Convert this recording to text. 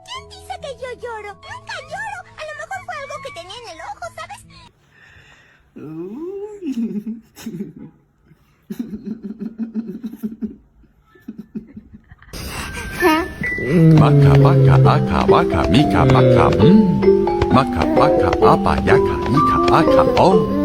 ¿Quién dice que yo lloro? Nunca lloro. A lo mejor fue algo que tenía en el ojo, ¿sabes? Maca, vaca, aca, vaca, mica, vaca, Maca, vaca, apa, yaca, ica, aca, oh.